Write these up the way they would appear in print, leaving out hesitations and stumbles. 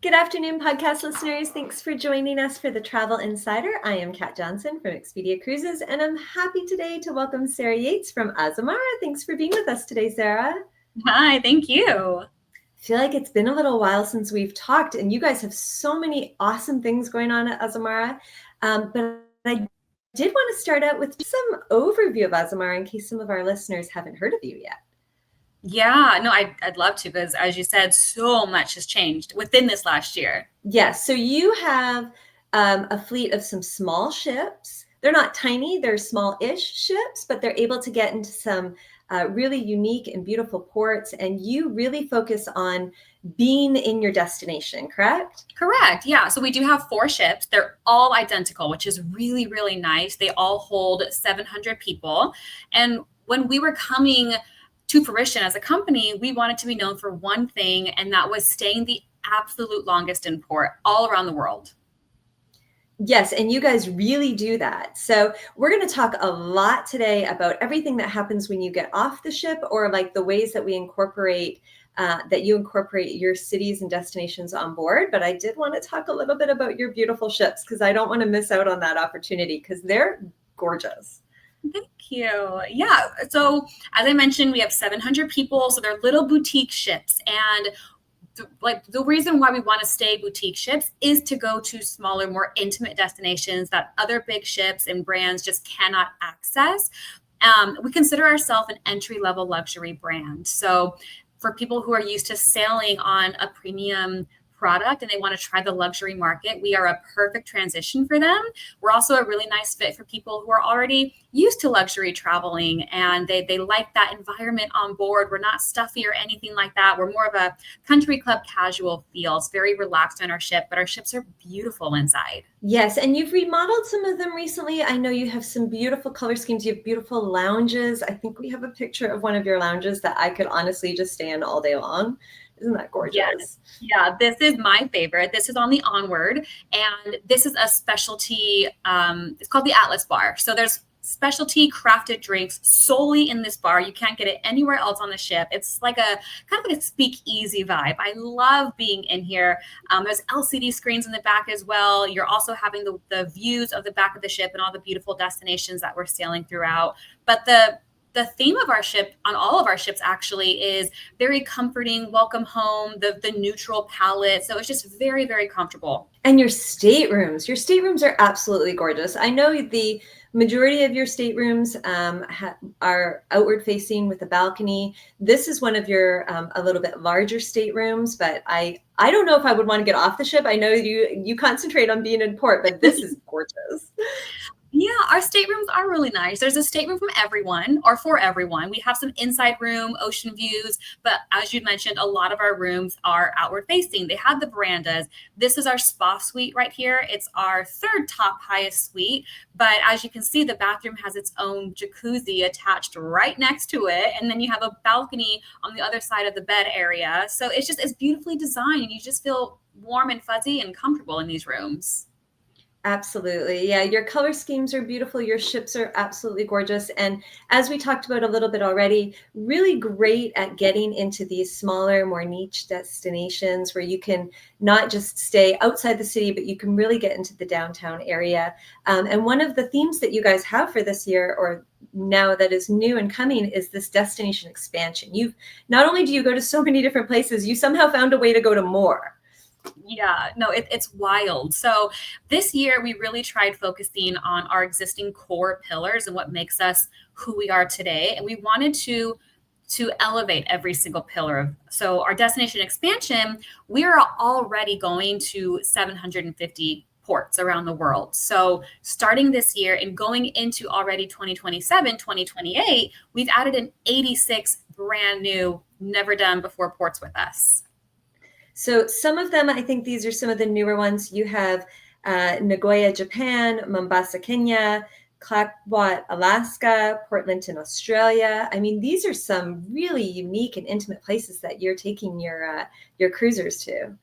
Good afternoon, podcast listeners. Thanks for joining us for the Travel Insider. I am Kat Johnson from Expedia Cruises, and I'm happy today to welcome Sarah Yates from Azamara. Thanks for being with us today, Sarah. Hi, thank you. I feel like it's been a little while since we've talked, and you guys have so many awesome things going on at Azamara. But I did want to start out with some overview of Azamara in case some of our listeners haven't heard of you yet. Yeah, no, I'd love to, because as you said, so much has changed within this last year. Yes, so you have a fleet of some small ships. They're not tiny, they're small-ish ships, but they're able to get into some really unique and beautiful ports, and you really focus on being in your destination, correct? Correct, yeah. So we do have 4 ships. They're all identical, which is really, really nice. They all hold 700 people. And when we were coming to fruition as a company, we wanted to be known for one thing, and that was staying the absolute longest in port all around the world. Yes, and you guys really do that. So we're going to talk a lot today about everything that happens when you get off the ship, or like the ways that we incorporate that you incorporate your cities and destinations on board. But I did want to talk a little bit about your beautiful ships, because I don't want to miss out on that opportunity, because they're gorgeous. Thank you. Yeah. So as I mentioned, we have 700 people. So they're little boutique ships. And the reason why we want to stay boutique ships is to go to smaller, more intimate destinations that other big ships and brands just cannot access. We consider ourselves an entry-level luxury brand. So for people who are used to sailing on a premium product and they want to try the luxury market, we are a perfect transition for them. We're also a really nice fit for people who are already used to luxury traveling and they like that environment on board. We're not stuffy or anything like that. We're more of a country club casual feel. It's very relaxed on our ship, but our ships are beautiful inside. Yes, and you've remodeled some of them recently. I know you have some beautiful color schemes. You have beautiful lounges. I think we have a picture of one of your lounges that I could honestly just stay in all day long. Isn't that gorgeous? Yes. Yeah, this is my favorite. This is on the Onward, and this is a specialty. It's called the Atlas Bar. So there's specialty crafted drinks solely in this bar. You can't get it anywhere else on the ship. It's like a kind of like a speakeasy vibe. I love being in here. There's LCD screens in the back as well. You're also having the views of the back of the ship and all the beautiful destinations that we're sailing throughout. But the theme of our ship, on all of our ships actually, is very comforting, welcome home, the neutral palette. So it's just very, very comfortable. And your staterooms are absolutely gorgeous. I know the majority of your staterooms are outward facing with a balcony. This is one of your a little bit larger staterooms, but I don't know if I would want to get off the ship. I know you concentrate on being in port, but this is gorgeous. Yeah, our staterooms are really nice. There's a stateroom from everyone or for everyone. We have some inside room, ocean views, but as you mentioned, a lot of our rooms are outward facing. They have the verandas. This is our spa suite right here. It's our 3rd top highest suite, but as you can see, the bathroom has its own jacuzzi attached right next to it. And then you have a balcony on the other side of the bed area. So it's beautifully designed, and you just feel warm and fuzzy and comfortable in these rooms. Absolutely. Yeah, your color schemes are beautiful. Your ships are absolutely gorgeous. And as we talked about a little bit already, really great at getting into these smaller, more niche destinations where you can not just stay outside the city, but you can really get into the downtown area. And one of the themes that you guys have for this year, or now that is new and coming, is this destination expansion. Not only do you go to so many different places, you somehow found a way to go to more. Yeah, no, it's wild. So this year we really tried focusing on our existing core pillars and what makes us who we are today. And we wanted to elevate every single pillar. So our destination expansion, we are already going to 750 ports around the world. So starting this year and going into already 2027, 2028, we've added an 86 brand new, never done before ports with us. So some of them, I think these are some of the newer ones. You have Nagoya, Japan, Mombasa, Kenya, Clayoquot, Alaska, Portland in Australia. I mean, these are some really unique and intimate places that you're taking your cruisers to.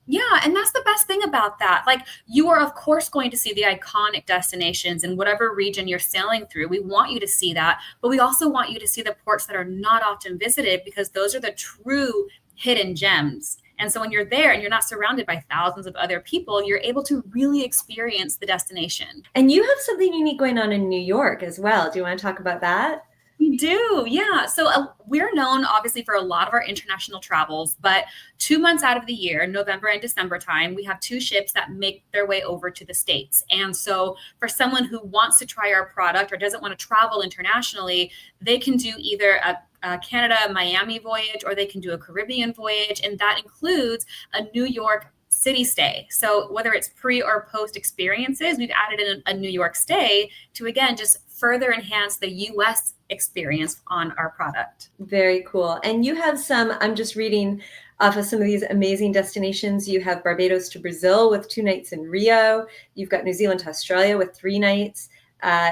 Yeah, and that's the best thing about that. Like, you are, of course, going to see the iconic destinations in whatever region you're sailing through. We want you to see that, but we also want you to see the ports that are not often visited, because those are the true hidden gems. And so when you're there and you're not surrounded by thousands of other people, you're able to really experience the destination. And you have something unique going on in New York as well. Do you want to talk about that? We do, yeah. So we're known obviously for a lot of our international travels, but 2 months out of the year, November and December time, we have two ships that make their way over to the States. And so for someone who wants to try our product or doesn't want to travel internationally, they can do either a Canada, Miami voyage, or they can do a Caribbean voyage. And that includes a New York city stay. So whether it's pre or post experiences, we've added in a New York stay to, again, just further enhance the US experience on our product. Very cool. And you have some, I'm just reading off of some of these amazing destinations. You have Barbados to Brazil with 2 nights in Rio. You've got New Zealand to Australia with 3 nights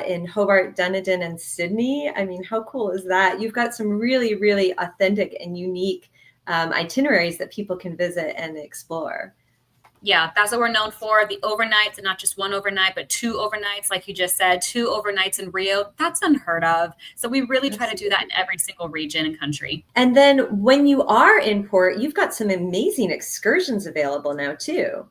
in Hobart, Dunedin, and Sydney. I mean, how cool is that? You've got some really, really authentic and unique itineraries that people can visit and explore. Yeah, that's what we're known for. The overnights, and not just one overnight, but 2 overnights, like you just said, 2 overnights in Rio. That's unheard of. So we really try to do that in every single region and country. And then when you are in port, you've got some amazing excursions available now too.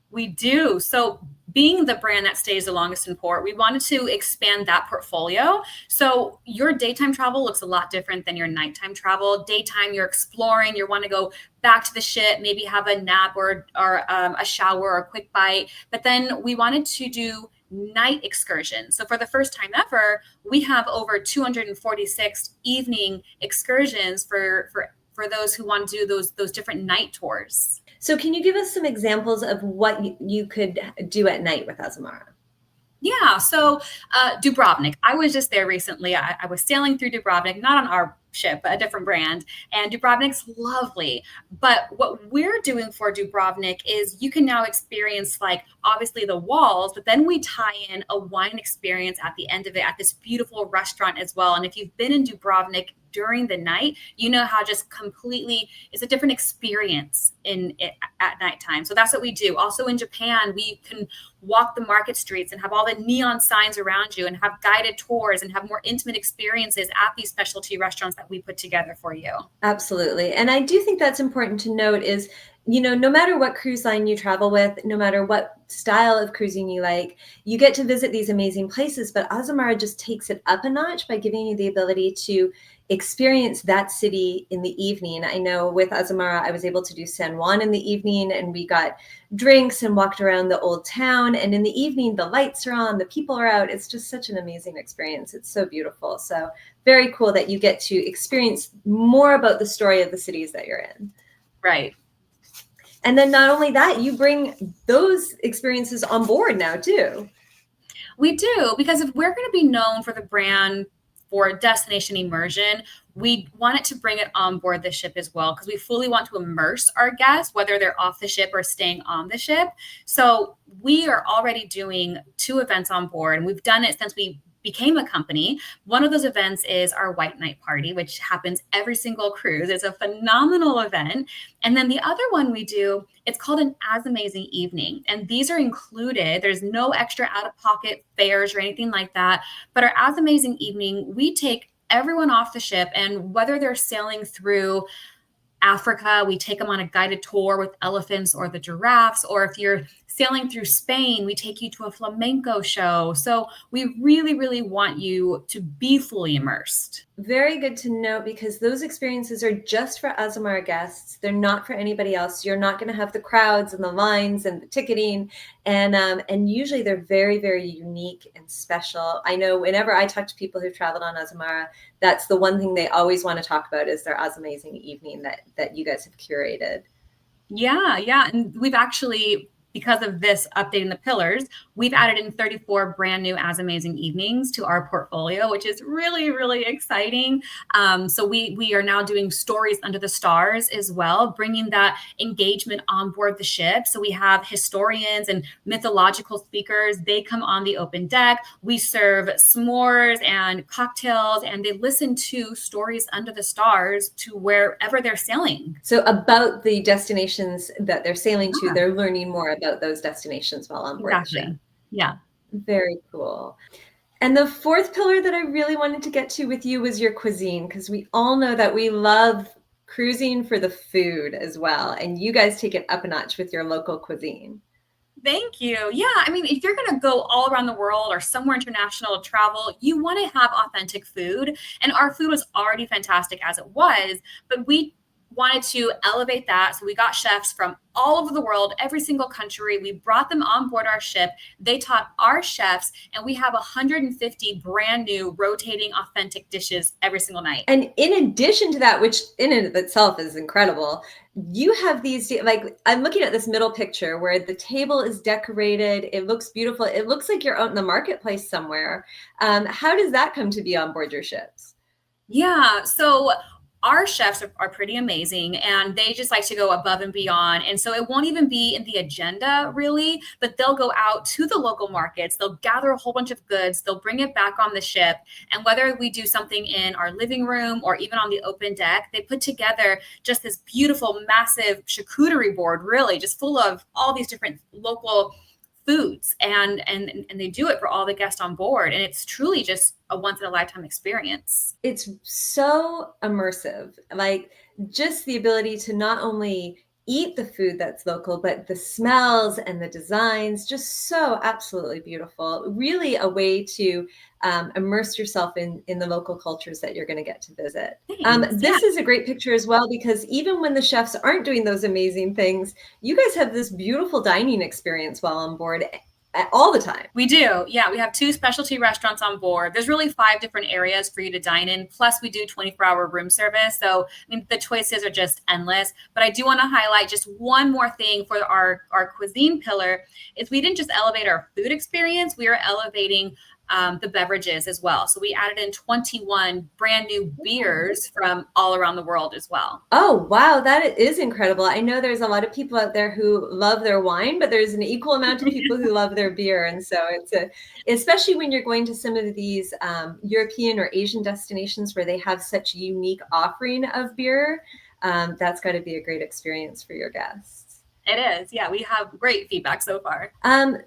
We do. So being the brand that stays the longest in port, we wanted to expand that portfolio. So your daytime travel looks a lot different than your nighttime travel. Daytime, you're exploring, you want to go back to the ship, maybe have a nap or a shower or a quick bite. But then we wanted to do night excursions. So for the first time ever, we have over 246 evening excursions for those who want to do those different night tours. So can you give us some examples of what you could do at night with Azamara? Yeah, so Dubrovnik. I was just there recently. I was sailing through Dubrovnik, not on our ship, but a different brand. And Dubrovnik's lovely. But what we're doing for Dubrovnik is you can now experience, like, obviously the walls, but then we tie in a wine experience at the end of it at this beautiful restaurant as well. And if you've been in Dubrovnik during the night, you know how just completely it's a different experience at nighttime. So that's what we do. Also in Japan, we can walk the market streets and have all the neon signs around you and have guided tours and have more intimate experiences at these specialty restaurants that we put together for you. Absolutely. And I do think that's important to note is, you know, no matter what cruise line you travel with, no matter what style of cruising you like, you get to visit these amazing places, but Azamara just takes it up a notch by giving you the ability to experience that city in the evening. I know with Azamara, I was able to do San Juan in the evening, and we got drinks and walked around the old town. And in the evening, the lights are on, the people are out. It's just such an amazing experience. It's so beautiful. So very cool that you get to experience more about the story of the cities that you're in. Right. And then not only that, you bring those experiences on board now too. We do, because if we're going to be known for the brand for Destination Immersion, we wanted to bring it on board the ship as well, because we fully want to immerse our guests, whether they're off the ship or staying on the ship. So we are already doing 2 events on board, and we've done it since we became a company. One of those events is our White Night Party, which happens every single cruise. It's a phenomenal event. And then the other one we do, it's called an Azamazing Evening. And these are included. There's no extra out-of-pocket fares or anything like that. But our Azamazing Evening, we take everyone off the ship, and whether they're sailing through Africa, we take them on a guided tour with elephants or the giraffes, or if you're sailing through Spain, we take you to a flamenco show. So we really, really want you to be fully immersed. Very good to know, because those experiences are just for Azamara guests. They're not for anybody else. You're not going to have the crowds and the lines and the ticketing. And usually they're very, very unique and special. I know whenever I talk to people who've traveled on Azamara, that's the one thing they always want to talk about is their Azamazing Evening that you guys have curated. Yeah. And we've actually, because of this updating the pillars, we've added in 34 brand new Azamazing Evenings to our portfolio, which is really, really exciting. So we are now doing stories under the stars as well, bringing that engagement on board the ship. So we have historians and mythological speakers. They come on the open deck. We serve s'mores and cocktails, and they listen to stories under the stars to wherever they're sailing. So about the destinations that they're sailing to, they're learning more about those destinations while on board the ship. Yeah. Very cool. And the 4th pillar that I really wanted to get to with you was your cuisine, because we all know that we love cruising for the food as well. And you guys take it up a notch with your local cuisine. Thank you. Yeah, I mean, if you're going to go all around the world or somewhere international to travel, you want to have authentic food. And our food was already fantastic as it was, but we wanted to elevate that. So we got chefs from all over the world, every single country. We brought them on board our ship. They taught our chefs, and we have 150 brand new rotating authentic dishes every single night. And in addition to that, which in and of itself is incredible, you have these, like, I'm looking at this middle picture where the table is decorated. It looks beautiful. It looks like you're out in the marketplace somewhere. How does that come to be on board your ships? Yeah, so our chefs are pretty amazing, and they just like to go above and beyond. And so it won't even be in the agenda really, but they'll go out to the local markets. They'll gather a whole bunch of goods. They'll bring it back on the ship. And whether we do something in our living room or even on the open deck, they put together just this beautiful, massive charcuterie board, really just full of all these different local foods, and they do it for all the guests on board, and it's truly just a once in a lifetime experience. It's so immersive, like just the ability to not only eat the food that's local, but the smells and the designs, just so absolutely beautiful. Really a way to immerse yourself in the local cultures that you're going to get to visit. This is a great picture as well, because even when the chefs aren't doing those amazing things, you guys have this beautiful dining experience while on board all the time. We do. Yeah, we have 2 specialty restaurants on board. There's really 5 different areas for you to dine in. Plus, we do 24-hour room service. So, I mean, the choices are just endless. But I do want to highlight just one more thing for our cuisine pillar is we didn't just elevate our food experience. We are elevating the beverages as well. So we added in 21 brand new beers from all around the world as well. Oh, wow. That is incredible. I know there's a lot of people out there who love their wine, but there's an equal amount of people who love their beer. And so especially when you're going to some of these European or Asian destinations where they have such a unique offering of beer, that's got to be a great experience for your guests. It is. Yeah, we have great feedback so far.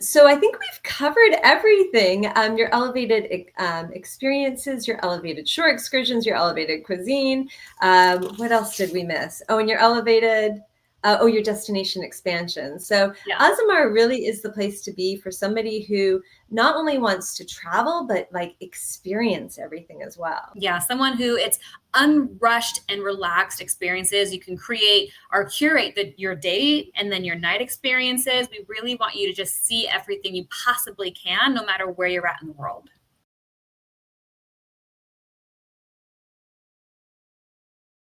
So I think we've covered everything. Your elevated experiences, your elevated shore excursions, your elevated cuisine. What else did we miss? Oh, and your elevated, your destination expansion. So yeah. Azamara really is the place to be for somebody who not only wants to travel, but like experience everything as well. Yeah, someone who it's unrushed and relaxed experiences. You can create or curate your day and then your night experiences. We really want you to just see everything you possibly can, no matter where you're at in the world.